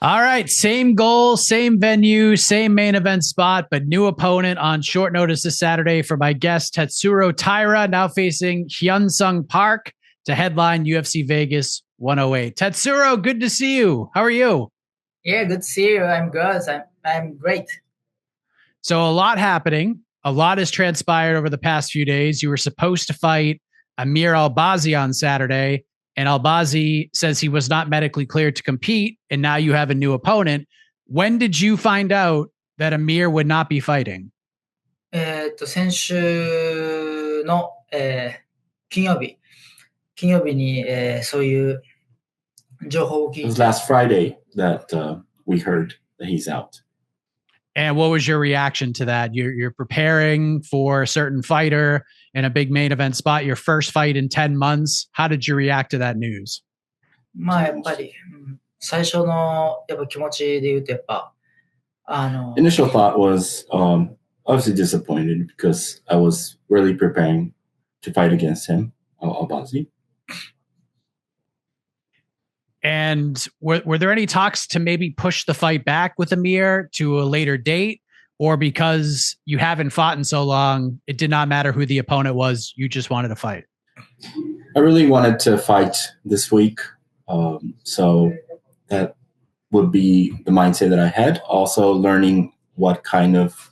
All right, same goal, same venue, same main event spot, but new opponent on short notice this Saturday for my guest Tatsuro Taira, now facing Hyun Sung Park to headline UFC Vegas 108. Tatsuro, good to see you. How are you? Yeah, good to see you. I'm good. I'm great. So a lot happening. A lot has transpired over the past few days. You were supposed to fight Amir Albazi on Saturday, and Albazi says he was not medically cleared to compete, and now you have a new opponent. When did you find out that Amir would not be fighting? 先週の、金曜日に、そういう情報を聞 It い was て、last Friday that we heard that he's out. And what was your reaction to that? You're preparing for a certain fighter in a big main event spot, your first fight in 10 months. How did you react to that news? まあやっぱり、最初のやっぱ気持ちで言うとやっぱInitial thought was obviously disappointed because I was really preparing to fight against him, Albazi. And were there any talks to maybe push the fight back with Amir to a later date? Or because you haven't fought in so long, it did not matter who the opponent was, you just wanted to fight? I really wanted to fight this week. So that would be the mindset that I had. Also learning what kind of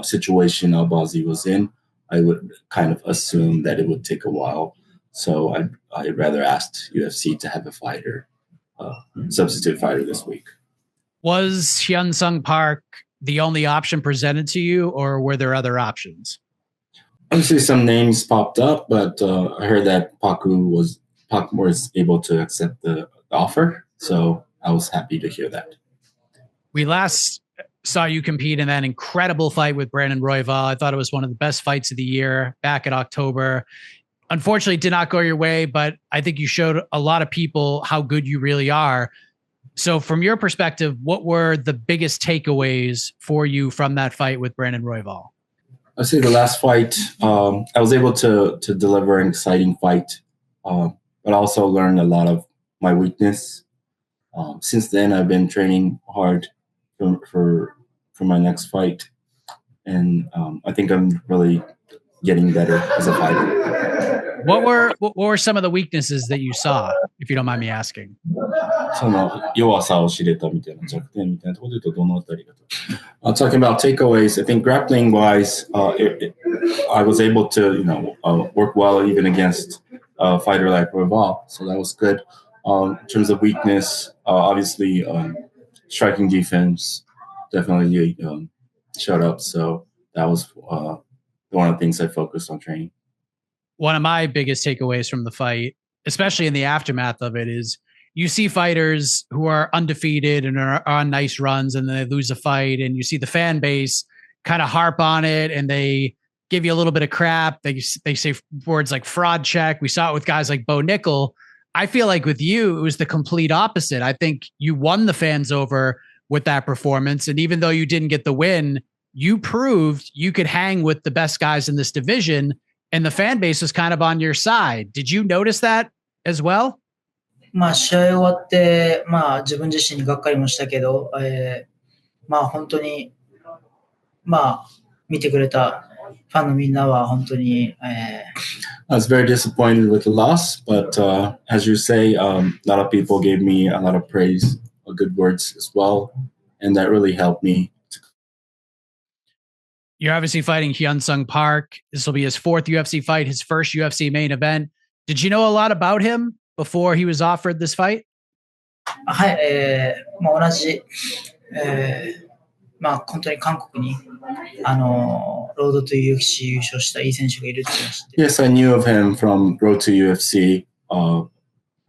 situation Albazi was in, I would kind of assume that it would take a while. So I'd rather ask UFC to have a fighter, substitute fighter this week. Was Hyansung Park the only option presented to you, or were there other options? Obviously, some names popped up, but I heard that Park was able to accept the offer. So I was happy to hear that. We last saw you compete in that incredible fight with Brandon Royval. I thought it was one of the best fights of the year back in October. Unfortunately, it did not go your way, but I think you showed a lot of people how good you really are. So from your perspective, what were the biggest takeaways for you from that fight with Brandon Royval? I'd say the last fight, I was able to deliver an exciting fight, but also learned a lot of my weakness. Since then, I've been training hard for my next fight, and I think I'm really getting better as a fighter. What were some of the weaknesses that you saw, if you don't mind me asking? その弱さを知れたみたいな弱点みたいなところで言うとどのあたりかと。Talking about takeaways, I think grappling wise, I was able to work well even against a fighter like Royval, so that was good. In terms of weakness, obviously striking defense definitely showed up. So that was one of the things I focused on training. One of my biggest takeaways from the fight, especially in the aftermath of it, is you see fighters who are undefeated and are on nice runs and then they lose a fight, and you see the fan base kind of harp on it and they give you a little bit of crap. They say words like fraud check. We saw it with guys like Bo Nickel. I feel like with you, it was the complete opposite. I think you won the fans over with that performance. And even though you didn't get the win, you proved you could hang with the best guys in this division, and the fan base was kind of on your side. Did you notice that as well? まあ試合終わって、まあ自分自身にがっかりもしたけど、まあ本当に、まあ見てくれたファンのみんなは本当に、I was very disappointed with the loss, but as you say, a lot of people gave me a lot of praise, good words as well, and that really helped me. You're obviously fighting Hyun Sung Park. This will be his fourth UFC fight, his first UFC main event. Did you know a lot about him before he was offered this fight? はい、まあ同じ、まあ本当に韓国にロードと UFC 優勝したいい選手がいるって知って。Yes, I knew of him from Road to UFC,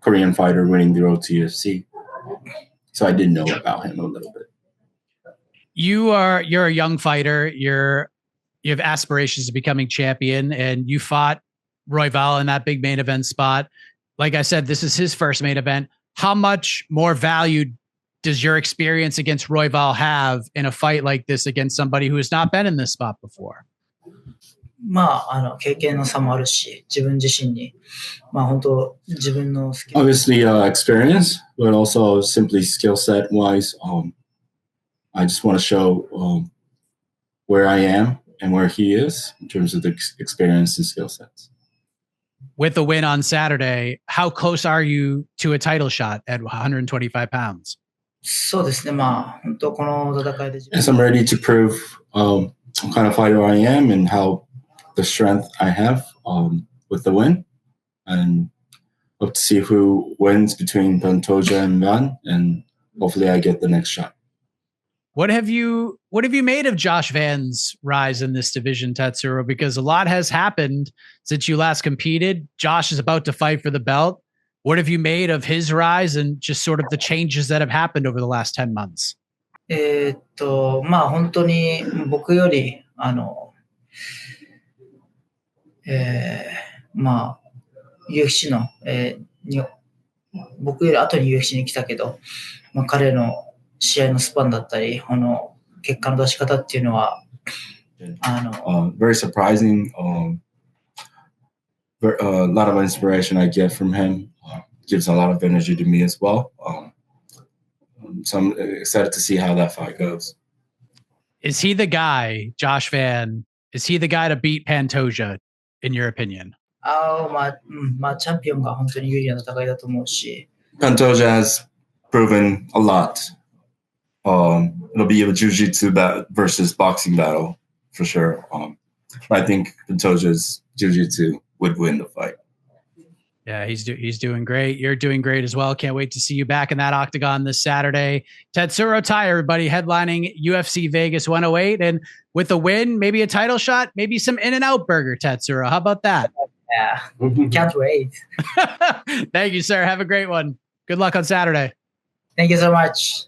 Korean fighter winning the Road to UFC. So I did know about him a little bit. You're a young fighter. You have aspirations of becoming champion, and you fought Royval in that big main event spot. Like I said, this is his first main event. How much more value does your experience against Royval have in a fight like this against somebody who has not been in this spot before? まあ、経験の差もあるし、自分自身に、まあ本当、自分のスキル。Obviously, experience, but also simply skill set wise. I just want to show where I am and where he is in terms of the experience and skill sets. With the win on Saturday, how close are you to a title shot at 125 pounds? そうですね、まあ、本当この戦いで。Yes, I'm ready to prove what kind of fighter I am and how the strength I have with the win. And hope to see who wins between Pantoja and Van, and hopefully I get the next shot. What have you made of Josh Van's rise in this division, Tatsuro? Because a lot has happened since you last competed. Josh is about to fight for the belt. What have you made of his rise and just sort of the changes that have happened over the last 10 months? まあ本当に僕より、まあ、UFC の、僕より後に UFC に来たけど、まあ、彼の試合のスパンだったり、結果の出し方っていうのは、very surprising. A lot of inspiration I get from him. Gives a lot of energy to me as well. So I'm excited to see how that fight goes. Is he the guy, Josh Van? Is he the guy to beat Pantoja, in your opinion? まあ、チャンピオンが本当に有利な戦いだと思うし。Pantoja has proven a lot. It'll be a jiu-jitsu versus boxing battle for sure. I think Pantoja's jiu-jitsu would win the fight. Yeah, he's doing great. You're doing great as well. Can't wait to see you back in that octagon this Saturday. Tatsuro Taira, everybody, headlining UFC Vegas 108. And with a win, maybe a title shot, maybe some In-N-Out burger, Tatsuro. How about that? Yeah, can't wait. Thank you, sir. Have a great one. Good luck on Saturday. Thank you so much.